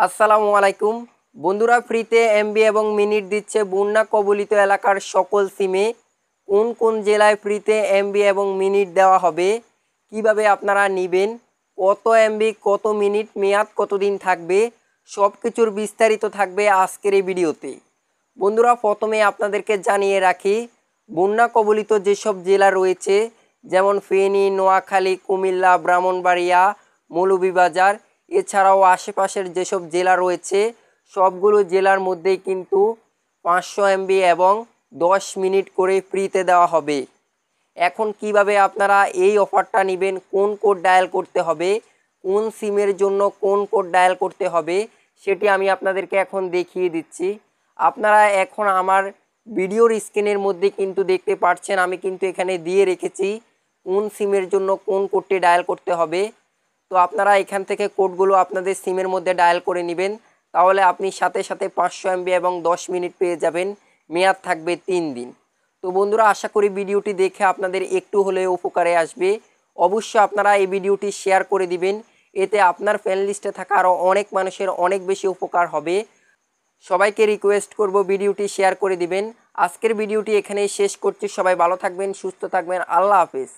আসসালামু আলাইকুম বন্ধুরা, ফ্রিতে এমবি এবং মিনিট দিচ্ছে বন্যা কবলিত এলাকার সকল সিমে। কোন কোন জেলায় ফ্রিতে এমবি এবং মিনিট দেওয়া হবে, কিভাবে আপনারা নেবেন, কত এমবি কত মিনিট, মেয়াদ কতদিন থাকবে, সব কিছুর বিস্তারিত থাকবে আজকের এই ভিডিওতে। বন্ধুরা, প্রথমে আপনাদেরকে জানিয়ে রাখি, বন্যা কবলিত যেসব জেলা রয়েছে যেমন ফেনী, নোয়াখালী, কুমিল্লা, ব্রাহ্মণবাড়িয়া, মৌলভীবাজার, এছাড়াও আশেপাশের যেসব জেলা রয়েছে সবগুলো জেলার মধ্যেই কিন্তু 500 এমবি এবং 10 মিনিট করে ফ্রিতে দেওয়া হবে। এখন কিভাবে আপনারা এই অফারটা নেবেন, কোন কোড ডায়াল করতে হবে, কোন সিমের জন্য কোন কোড ডায়াল করতে হবে, সেটি আমি আপনাদেরকে এখন দেখিয়ে দিচ্ছি। আপনারা এখন আমার ভিডিওর স্ক্রিনের মধ্যে কিন্তু দেখতে পাচ্ছেন, আমি কিন্তু এখানে দিয়ে রেখেছি কোন সিমের জন্য কোন কোডটি ডায়াল করতে হবে। তো আপনারা এখান থেকে কোডগুলো আপনাদের সিমের মধ্যে ডায়াল করে নেবেন, তাহলে আপনি সাথে সাথে 500 এমবি এবং 10 মিনিট পেয়ে যাবেন। মেয়াদ থাকবে 3 দিন। তো বন্ধুরা, আশা করি ভিডিওটি দেখে আপনাদের একটু হলেও উপকারে আসবে। অবশ্যই আপনারা এই ভিডিওটি শেয়ার করে দিবেন, এতে আপনার ফ্রেন্ড লিস্টে থাকা আরও অনেক মানুষের অনেক বেশি উপকার হবে। সবাইকে রিকোয়েস্ট করব ভিডিওটি শেয়ার করে দিবেন। আজকের ভিডিওটি এখানেই শেষ করছি। সবাই ভালো থাকবেন, সুস্থ থাকবেন। আল্লাহ হাফেজ।